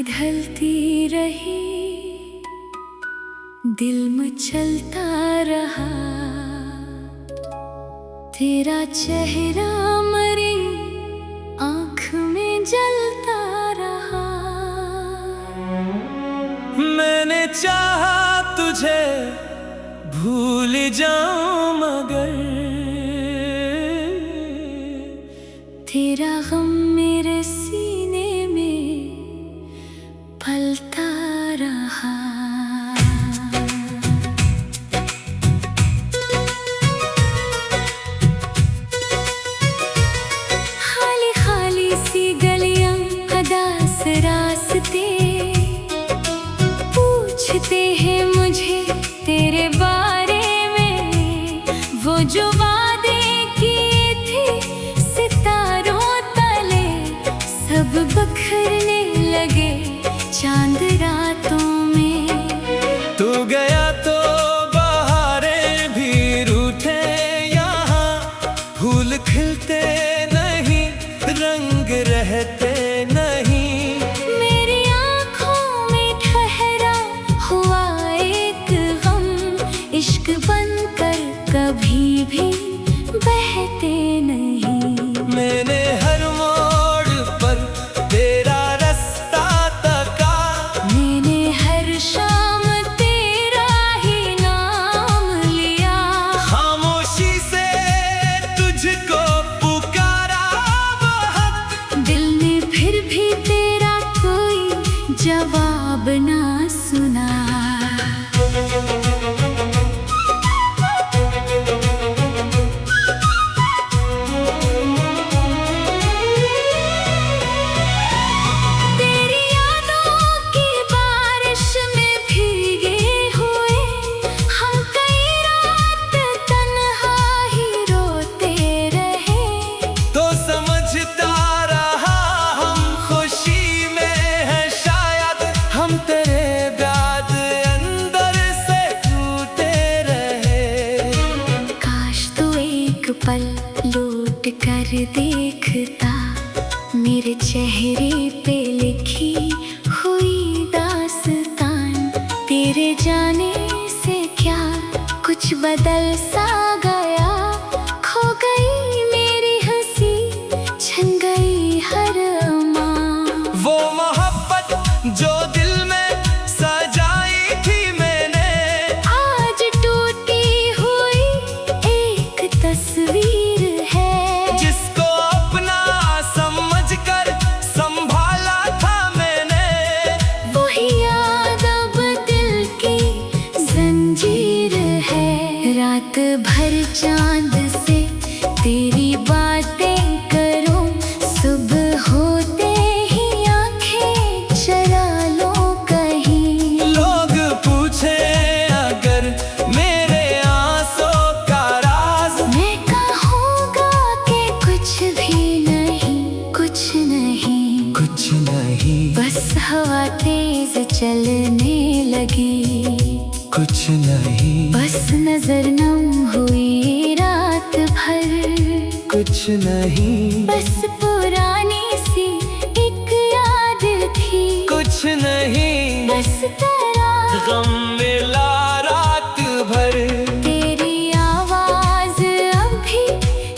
ढलती रही, दिल मचलता रहा, तेरा चेहरा मरी आँख में जलता रहा। मैंने चाहा तुझे भूल जाऊं मगर तेरा गम मेरे सीने में पलता रहा। खाली खाली सी गलियां, उदास रास्ते, पूछते हैं मुझे तेरे बारे में। वो जो वादे किए थे सितारों तले, सब बखरने लगे चांद रातों में। तू गया तो बहारें भी रूठे, यहाँ फूल खिलते नहीं, रंग रहते नहीं। मेरी आँखों में ठहरा हुआ एक गम, इश्क बनकर कभी भी बहते नहीं। मैंने हर मोड़ पर तेरा रास्ता तका, मैंने हर शाम तेरा ही नाम लिया। खामोशी से तुझको पुकारा बहुत, दिल ने फिर भी तेरा कोई जवाब ना सुना। तेरी यादों की बारिश में भीगे हुए, हम कई रात तन्हा ही रोते रहे। तो समझता रहा हम खुशी में है शायद, हम तेरे बाद अंदर से टूटे रहे। काश तू एक पल लौट कर देखता, मेरे चेहरे पे लिखी हुई दास्तान। तेरे जाने से क्या कुछ बदल सा गया, खो गई मेरी हंसी, छन गई हर अरमान। वो मोहब्बत जो दिल में सजाई थी मैंने, आज टूटी हुई एक तस्वीर है। जिसको अपना समझकर संभाला था मैंने, वही याद अब दिल की जंजीर है। रात भर चांद से तेरी बातें करूं, सुबह होते ही आंखें चरा लो कहीं। लोग पूछे अगर मेरे आंसू का राज, मैं कहूँगा कि कुछ भी नहीं, कुछ नहीं। कुछ नहीं, बस हवा तेज चलने लगी, कुछ नहीं, बस नजर नम हुई रात भर। कुछ नहीं, बस पुरानी सी एक याद थी, कुछ नहीं। बस तेरा गम मिला रात भर, तेरी आवाज अभी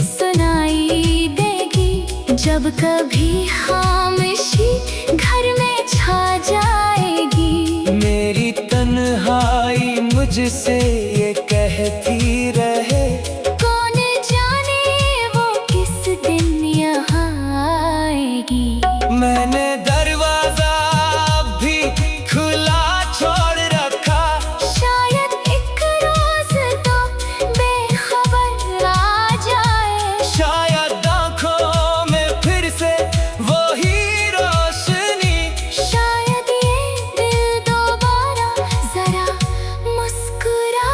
सुनाई देगी, जब कभी खामोशी घर में छा जाएगी। मेरी तन्हाई मुझसे ये कहती रहे, कौन जाने वो किस दिन यहाँ आएगी। मैंने दरवाजा भी खुला छोड़ रखा, शायद एक रोज तो बेखबर आ जाए। शायद आँखों में फिर से वही रोशनी, शायद ये दिल दोबारा जरा मुस्कुरा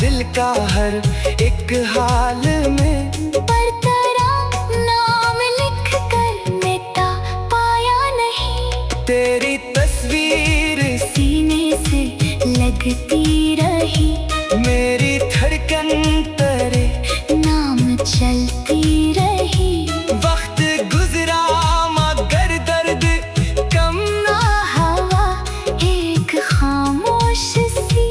दिल का हर एक हाल में। पर तेरा नाम लिख कर मिटा पाया नहीं, तेरी तस्वीर सीने से लगती रही। मेरी धड़कन तेरे नाम चलती रही। वक्त गुजरा मगर दर्द कम ना हवा एक खामोश सी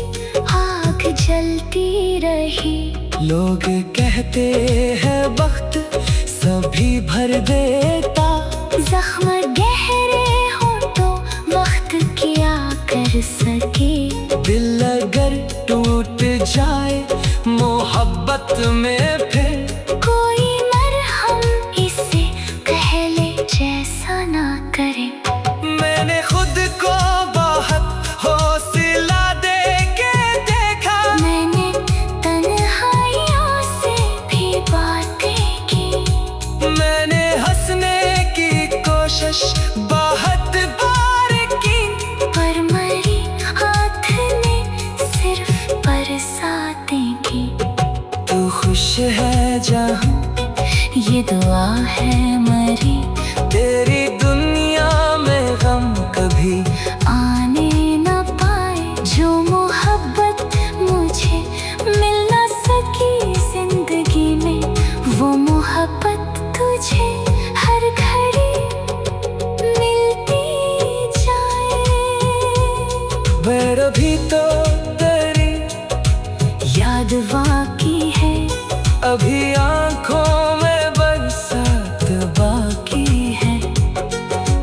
आग जलती रही। लोग कहते हैं वक्त सभी भर देता, जख्म गहरे हो तो वक्त क्या कर सके। दिल अगर टूट जाए मोहब्बत में फिर कोई मरहम इसे पहले जैसा ना करे। मैंने खुद को बहुत हौसला दे के देखा, मैंने तन्हाइयों से भी बातें की। मैंने हंसने की कोशिश बहुत बार की, पर मरी हाथ ने सिर्फ बरसातें की। तू खुश है जहाँ ये दुआ है मरी, तेरी दुनिया में गम कभी आने न पाए। जो मोहब्बत मुझे मिल न सकी जिंदगी में, वो मोहब्बत तुझे हर घड़ी मिलती जाए। मेरा भी तो तेरी याद बाकी है, अभी आंखों में बरसात बाकी है।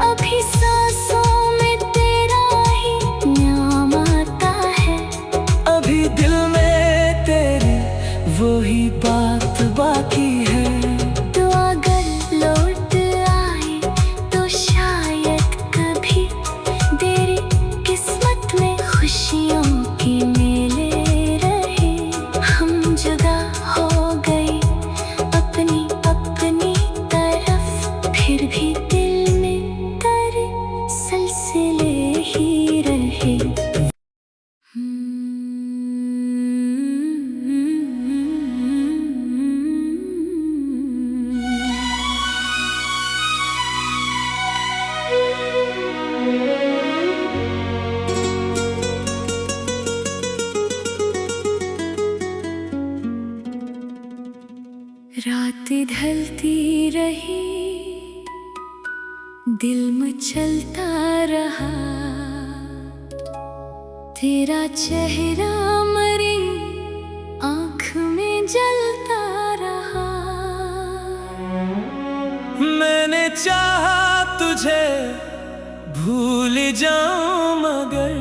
अभी सांसों में तेरा ही नाम आता है। अभी दिल में तेरी वही बात बाकी है। तो अगर लौट आए तो शायद कभी तेरी किस्मत में खुशियों की मेले रहे। हम जुदा हो गए अपनी अपनी तरफ, फिर भी दिल में तेरे सिलसिले ही रहे। रात ढलती रही, दिल मचलता रहा। तेरा चेहरा मरी आँख में जलता रहा। मैंने चाहा तुझे भूल जाऊं मगर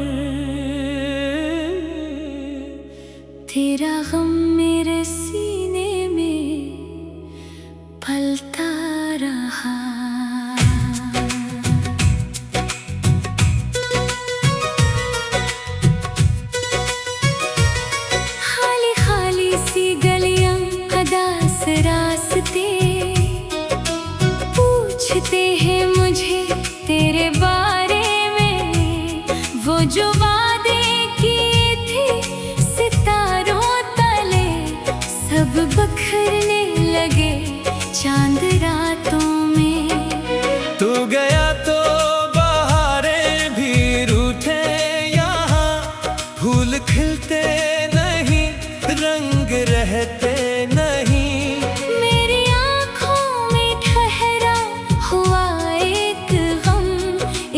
तेरा गम मेरे सीने में पलता रहा। खाली खाली सी गलियां, अदास रास्ते, पूछते हैं मुझे तेरे बारे में। वो जो वादे किए थे सितारों तले, सब बखरने लगे चांद रातों में। तू गया तो बहारें भी रूठे, यहाँ फूल खिलते नहीं, रंग रहते नहीं। मेरी आँखों में ठहरा हुआ एक गम,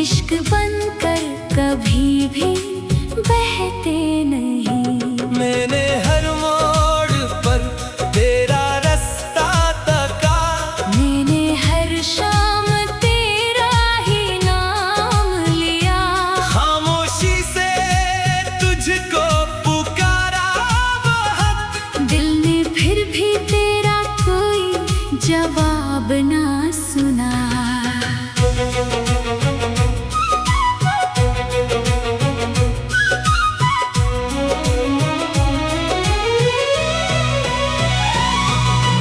इश्क बनकर कभी भी बहते नहीं। मैंने हर मोड़ पर तेरा रास्ता तका, मैंने हर शाम तेरा ही नाम लिया। खामोशी से तुझको पुकारा बहुत, दिल ने फिर भी तेरा कोई जवाब ना सुना।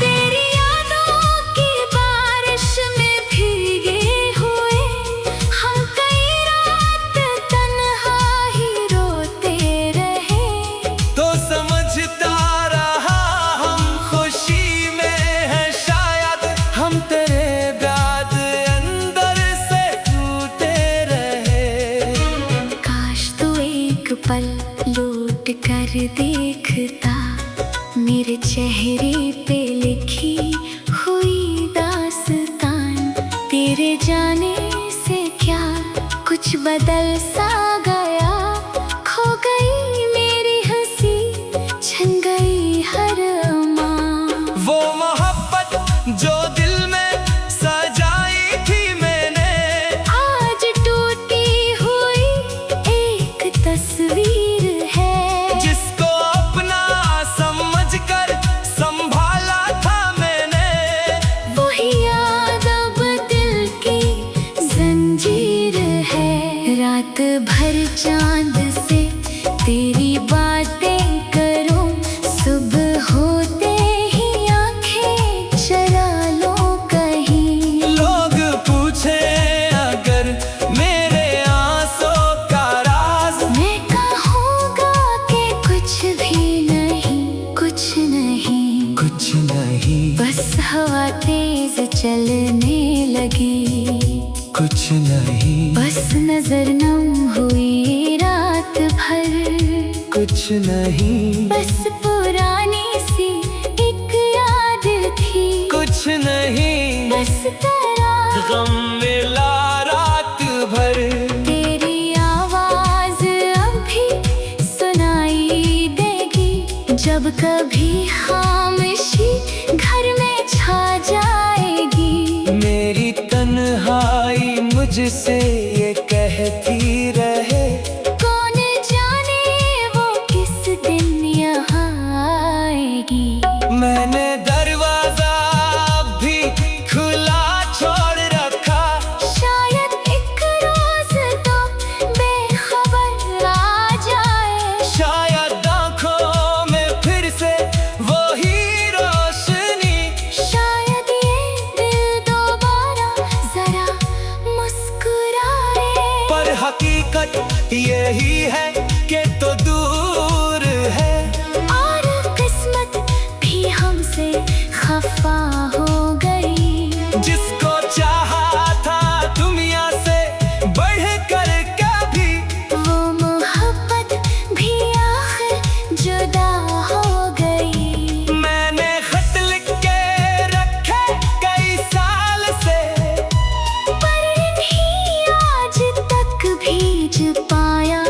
तेरी यादों की बारिश में भीगे हुए, हम कई रात तन्हा ही रोते रहे। लौट कर देखता मेरे चेहरे पे लिखी हुई दास्तान। तेरे जाने से क्या कुछ बदल सा गया, खो गई मेरी हंसी, छन गई हर अरमान। वो मोहब्बत जो दिल में सजाई थी मैंने, आज टूटी हुई एक तस्वीर है। जिसको अपना समझकर संभाला था मैंने, वही याद अब दिल की जंजीर है। रात भर चांद से तेरी बातें करूं, सुबह होते ही आंखें चरा लो कहीं। लोग पूछे अगर मेरे आंसू का राज, मैं कहूँगा कि कुछ भी नहीं, कुछ नहीं, कुछ नहीं, बस हवा तेज चलने लगी। कुछ नहीं, बस नजर नम हुई रात भर, कुछ नहीं, बस पुरानी सी एक याद थी। कुछ नहीं, बस तेरा गम मिला रात भर। तेरी आवाज अभी सुनाई देगी, जब कभी खामोशी घर में छा जाएगी। मेरी तन्हाई मुझसे ये कहती रहे, कौन जाने वो किस दिन यहाँ आएगी। मैंने दरवाजा भी खुला छोड़ रखा, शायद एक रोज तो बेखबर आ जाए। शायद आंखों में फिर से वही रोशनी, शायद ये दिल दोबारा जरा मुस्कुराए। पर हकीकत यही है कि तो दूर है, और किस्मत भी हमसे खफा हो गई। जिसको चाहा था दुनिया से बढ़कर कभी, वो मोहब्बत भी आखिर जुदा हो गई। मैंने खत लिख के रखे कई साल से, पर इन्हीं आज तक भेज पाया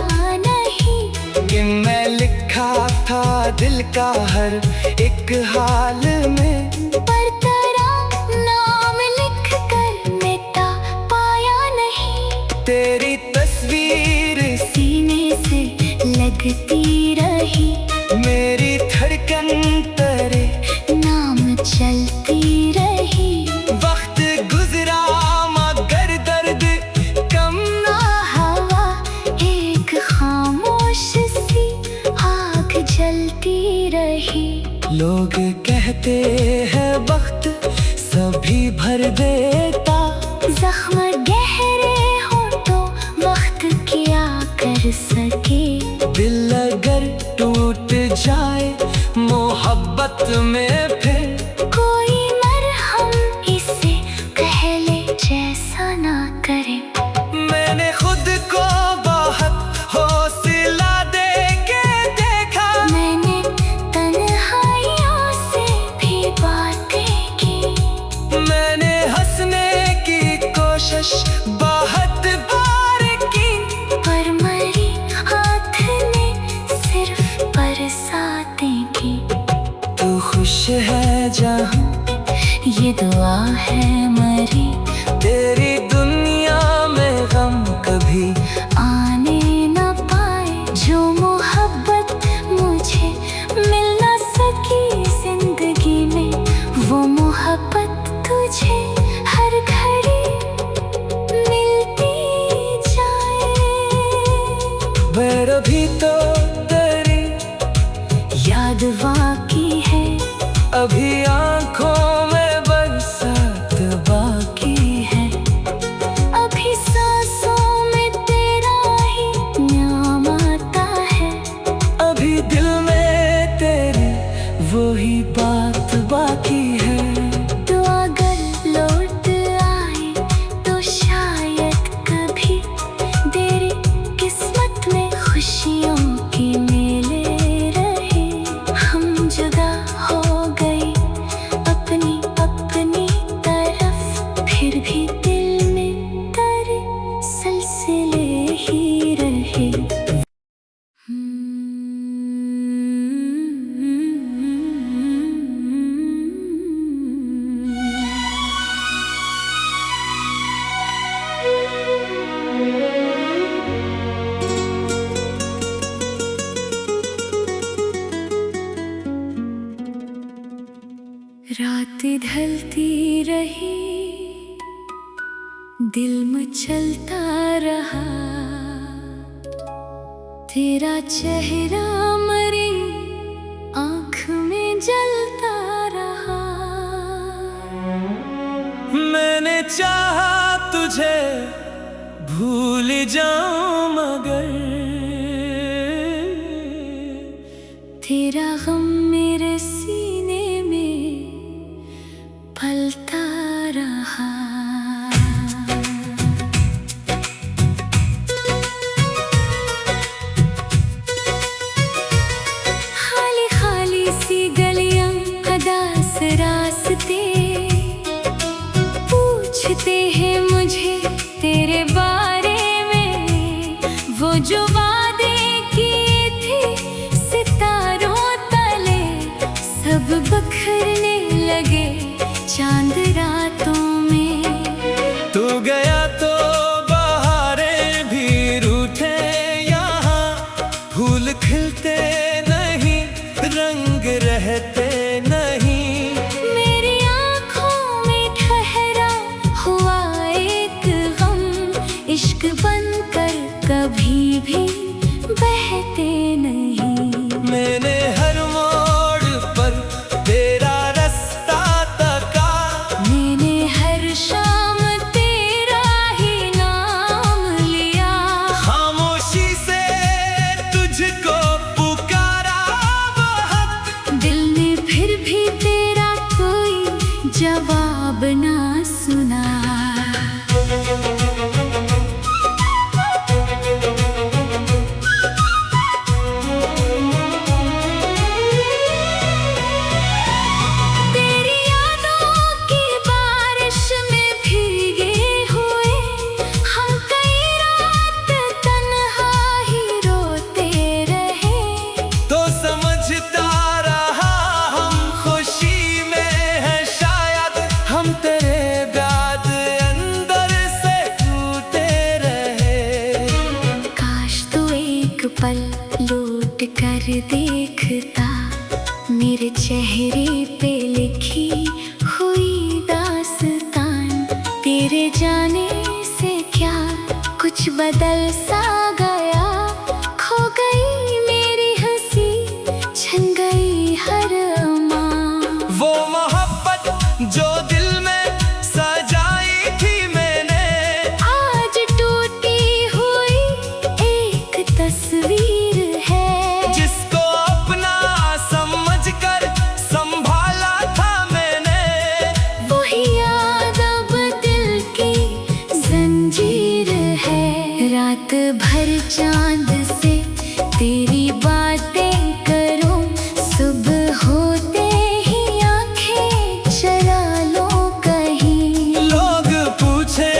नहीं। कि मैं लिखा था दिल का हर एक हाल में, पर तेरा नाम लिख कर मिटा पाया नहीं। तेरी तस्वीर सीने से लगती रही, मेरी धड़कन तेरे नाम चलती रही। वक्त गुजरा मगर दर्द कम ना। हवा एक खामोश सी आग जलती रही। लोग कहते हैं वक्त सभी भर देता, जख्म गहरे हो तो वक्त क्या कर सके। दिल अगर टूट जाए मोहब्बत में फिर, कोई मरहम इसे पहले जैसा ना करे। मैंने खुद को बहुत हौसला दे के देखा, मैंने तन्हाइयों से भी बातें की। मैंने हंसने की कोशिश बहुत बार की, पर मरी हाथ ने सिर्फ बरसातें की। तू खुश है जहाँ ये दुआ है मरी, तेरी दुनिया में गम कभी आने न पाए। जो मोहब्बत मुझे मिल न सकी जिंदगी में, वो मोहब्बत तुझे हर घड़ी मिलती जाए। पर अभी तो तेरी याद बाकी है, अभी आंखों में बरसात बाकी है, अभी सांसों में तेरा ही नाम आता है। अभी दिल में तेरे वही बात बाकी है। तो अगर लौट आए तो शायद कभी तेरी किस्मत में खुशियों की रात ढलती रही, दिल में चलता रहा, तेरा चेहरा मरी आँख में जलता रहा। मैंने चाहा तुझे भूल जाऊं मगर तेरा गम मेरे सीने में पलता रहा। खाली खाली सी गलियां, अदास रास्ते, पूछते हैं मुझे तेरे बारे में। वो जो वादे किए थे सितारों तले, सब बखरने लगे चांद रातों में। तू गया तो बहारें भी रूठे, यहाँ फूल खिलते नहीं, रंग रहते नहीं। मेरी आँखों में ठहरा हुआ एक गम, इश्क बनकर कभी भी बहते नहीं। मैंने हर मोड़ पर तेरा रास्ता तका, मैंने हर शाम तेरा ही नाम लिया। खामोशी से तुझको पुकारा बहुत, दिल ने फिर भी तेरा कोई जवाब ना सुना। तेरी यादों की बारिश में भीगे हुए, हम कई रात तन्हा ही रोते रहे। तो समझता रहा हम खुशी में है शायद, हम तेरे बाद अंदर से टूटे रहे। काश तू एक पल लौट कर देखता, मेरे चेहरे पे लिखी हुई दास्तान। तेरे जाने से क्या कुछ बदल सा गया, खो गई मेरी हंसी, छन गई हर अरमान। वो मोहब्बत जो दिल में सजाई थी मैंने, आज टूटी हुई एक तस्वीर है। जिसको अपना समझकर संभाला था मैंने, वही याद अब दिल की जंजीर है। रात भर चांद से तेरी बातें करूं, सुबह होते ही आंखें चरा लो कहीं। लोग पूछे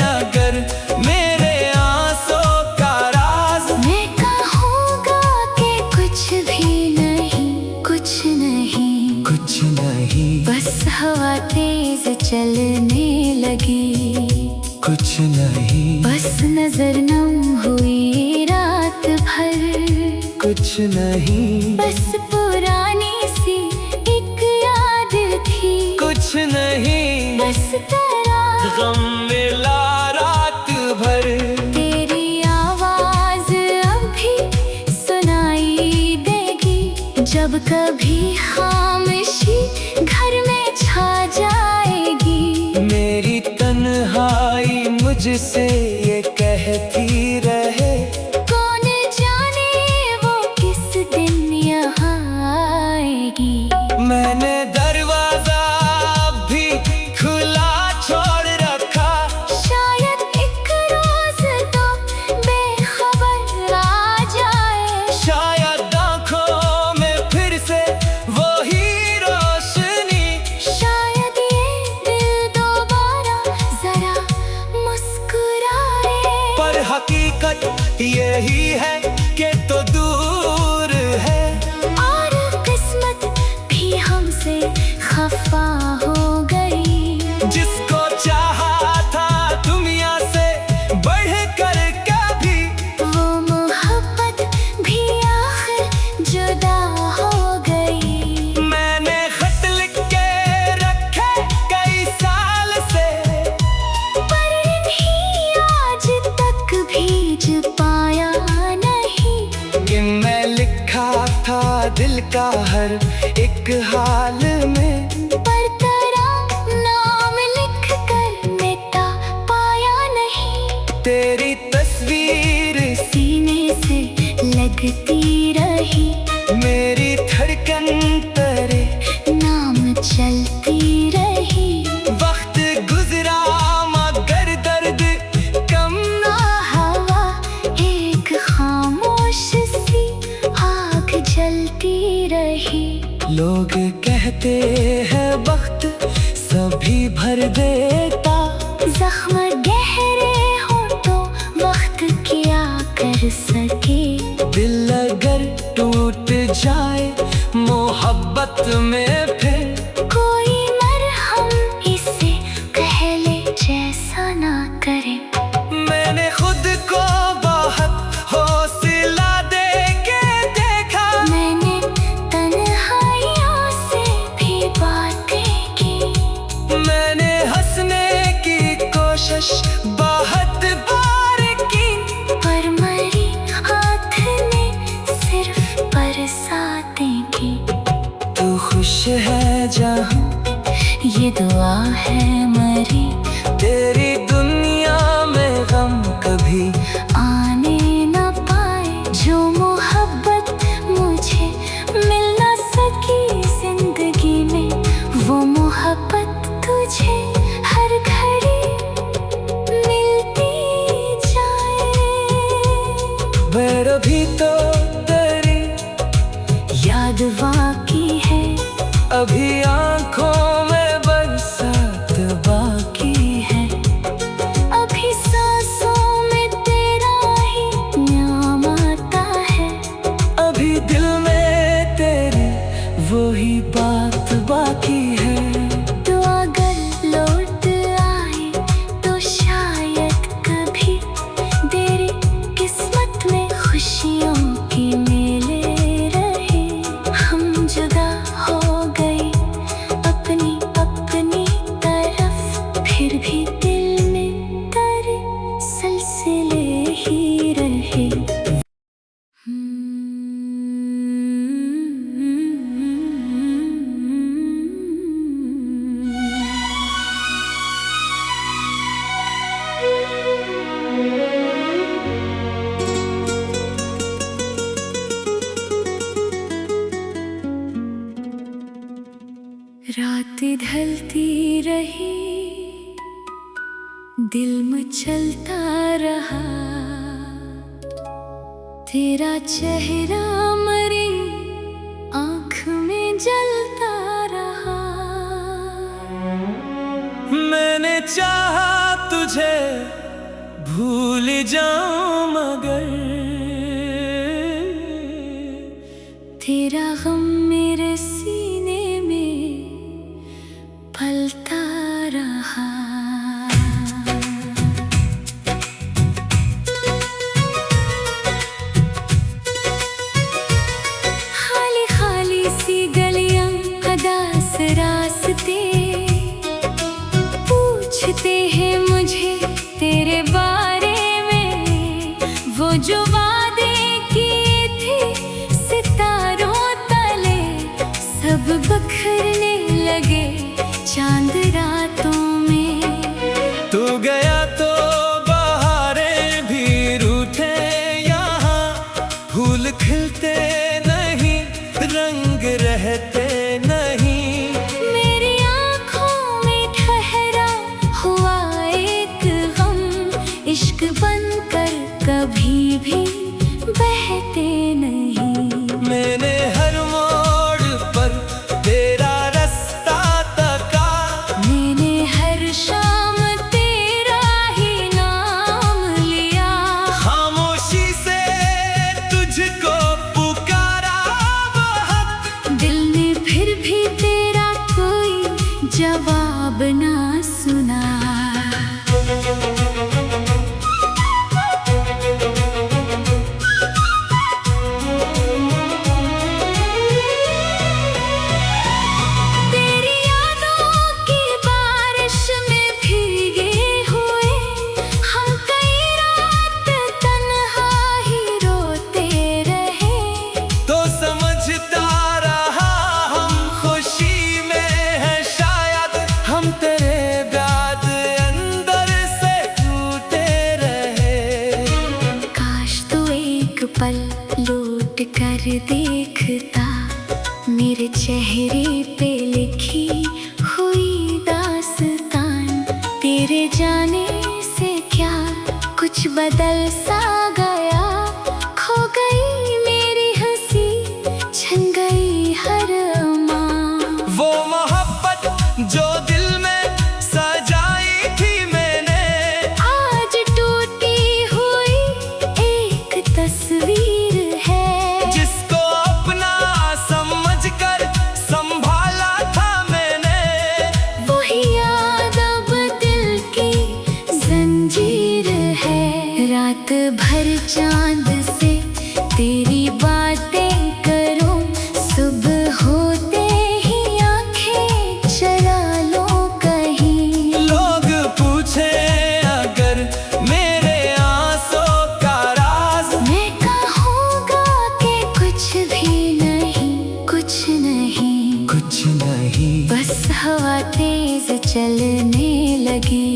अगर मेरे आंसू का राज, मैं कहूँगा कि कुछ भी नहीं, कुछ नहीं। कुछ नहीं, बस हवा तेज चलने लगी, कुछ नहीं, बस नजर नम हुई रात भर। कुछ नहीं, बस पुरानी सी एक याद थी, कुछ नहीं, बस तेरा गम मिला रात भर। तेरी आवाज अभी सुनाई देगी, जब कभी खामोशी घर में छा जाएगी। मेरी तन्हाई मुझसे ये कहती रहे, कौन जाने वो किस दिन यहाँ आएगी। मैंने दरवाजा भी खुला छोड़ रखा, शायद एक रोज तो बेखबर आ जाए। शायद आँखों में फिर से वही रोशनी, शायद ये दिल दोबारा जरा मुस्कुरा मैं लिखा था दिल का हर एक हाल में, पर तेरा नाम लिख कर मिटा पाया नहीं। तेरी तस्वीर सीने से लगती रही, मेरी धड़कन तेरे नाम चलती रही। वक्त गुजरा मगर दर्द कम ना हवा एक खामोश सी आग जलती रही। लोग कहते हैं वक्त सभी भर देता, जख्म गहरे हो तो वक्त क्या कर सके। दिल अगर टूट जाए मोहब्बत में फिर कोई मरहम इसे कहले जैसा ना करे। मैंने खुद को बहुत हौसला दे के देखा, मैंने तन्हाइयों से भी बातें की, मैंने हंसने की कोशिश बहुत बार की, पर मरी हाथ ने सिर्फ बरसातें की। तू खुश है जहाँ ये दुआ है मरी, तेरी दुनिया में गम कभी आने न पाए। जो मोहब्बत मुझे मिल न सकी जिंदगी में, वो मोहब्बत तुझे हर घड़ी मिलती जाए। पर अभी तो तेरी याद बाकी है, अभी आंखों में बरसात बाकी है, अभी सांसों में तेरा ही नाम आता है। अभी दिल में तेरी वही बात बाकी है। तो अगर लौट आए तो शायद कभी तेरी किस्मत में खुशियों की मेले रहे। हम जुदा हो गए अपनी अपनी तरफ, फिर भी दिल में तेरे सिलसिले ही रहे। रात ढलती रही, दिल मचलता रहा, तेरा चेहरा मरी आँख में जलता रहा। मैंने चाहा तुझे भूल जाऊं मगर तेरा गम मेरे सीने में पलता रहा। खाली खाली सी गलियां, अदास रास्ते, पूछते हैं मुझे तेरे बारे में। वो जो वादे किए थे सितारों तले, सब बखरने लगे चांद रातों में। तू गया तो बहारें भी रूठे, यहाँ फूल खिलते नहीं, रंग रहते नहीं। मेरी आँखों में ठहरा हुआ एक गम, इश्क बनकर कभी भी बहते नहीं। मैंने हर मोड़ पर तेरा रास्ता तका, मैंने हर शाम तेरा ही नाम लिया। खामोशी से तुझको पुकारा बहुत, दिल ने फिर भी तेरा कोई जवाब ना सुना। तेरी यादों की बारिश में भीगे हुए, हम कई रात तन्हा ही रोते रहे। देखता मेरे चेहरे पे लिखी हुई दास्तान। तेरे जाने से क्या कुछ बदल सा गया, खो गई मेरी हंसी, छन गई हर अरमान। वो मोहब्बत जो दिल में सजाई थी मैंने, आज टूटी हुई एक तस्वीर है। जिसको अपना समझकर संभाला था मैंने, वही याद अब दिल की जंजीर है। रात भर चांद से तेरी बातें करूं, सुबह होते ही आंखें चला लो कहीं। लोग पूछे अगर मेरे आंसू का राज, मैं कहूँगा कि कुछ भी नहीं, कुछ नहीं, कुछ नहीं, बस हवा तेज चलने लगी।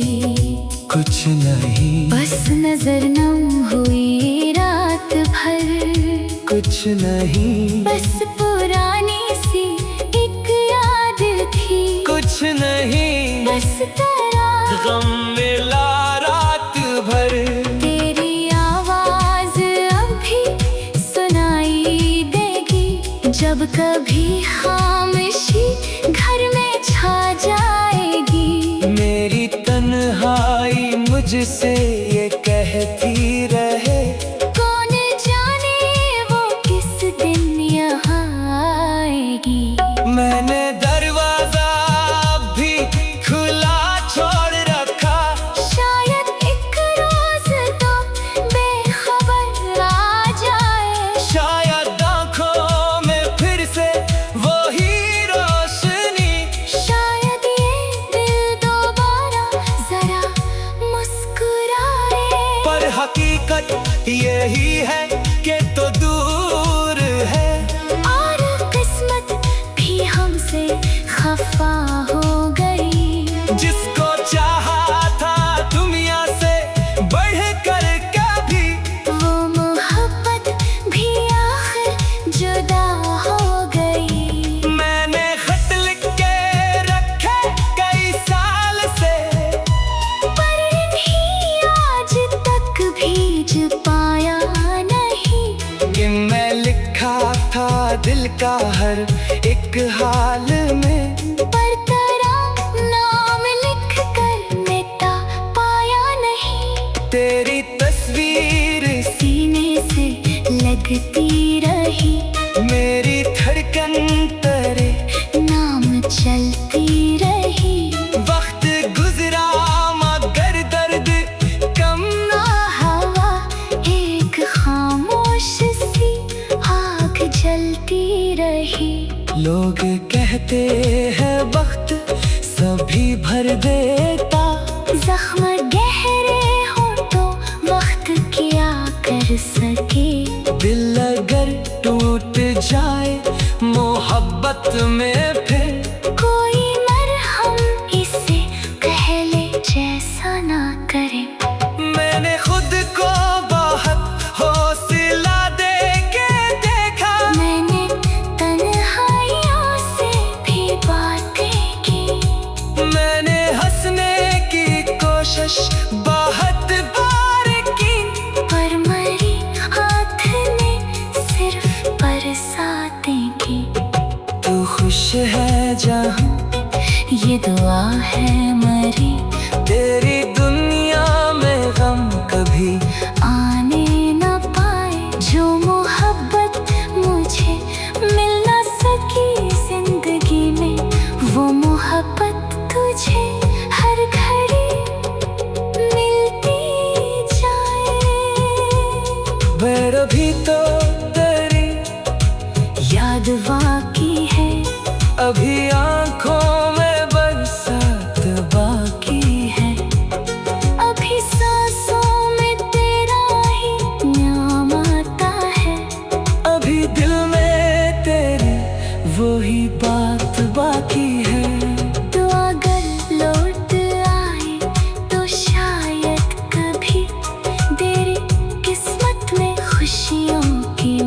कुछ नहीं, बस नजर नम हुई रात भर। कुछ नहीं, बस पुरानी सी एक याद थी। कुछ नहीं, बस तेरा गम मिला रात भर। तेरी आवाज अभी सुनाई देगी, जब कभी खामोशी घर में छा जाएगी। मेरी तन्हाई मुझसे ये कहती रहे, कौन जाने वो किस दिन यहाँ आएगी। मैंने दरवाजा भी खुला छोड़ रखा, शायद एक रोज तो बेखबर आ जाए। शायद आंखों में फिर से वही रोशनी, शायद ये दिल दोबारा जरा मुस्कुराए। पर हकीकत यही है कि तो दूर है, और किस्मत भी हमसे खफा हो गई। जिसको चाहा था दुनिया से बढ़कर कभी, वो मोहब्बत भी आखिर जुदा हो गई। मैंने खत लिख के रखे कई साल से, पर इन्हीं आज तक भीज पाया नहीं। कि मैं लिखा था दिल का हर एक हाल में, पर तेरा नाम लिख कर मिटा पाया नहीं। तेरी तस्वीर सीने से लगती रही, मेरी धड़कन तेरे नाम चलती रही। वक्त गुजरा मगर दर्द कम ना हवा एक खामोश सी आग जलती रही। लोग कहते हैं वक्त सभी भर देता, जख्म गहरे हो तो वक्त क्या कर सके। दिल अगर टूट जाए मोहब्बत में फिर, कोई मरहम इसे कहले जैसा ना करे। मैंने खुद को बहुत हौसला दे के देखा, मैंने तन्हाइयों से भी बातें की। मैंने हंसने की कोशिश बहुत बार की, पर मरी हाथ ने सिर्फ बरसातें की। तू खुश है जहाँ ये दुआ है मरी, तेरी दुनिया में गम कभी आने न पाए। जो मोहब्बत मुझे मिल न सकी जिंदगी में, वो मोहब्बत तुझे हर घड़ी मिलती जाए। मेरा भी तो तेरी याद बाकी है, अभी आंखों में बरसात बाकी है, अभी सांसों में तेरा ही नाम आता है। अभी दिल में तेरी वही बात बाकी है। तो अगर लौट आए तो शायद कभी तेरी किस्मत में खुशियों की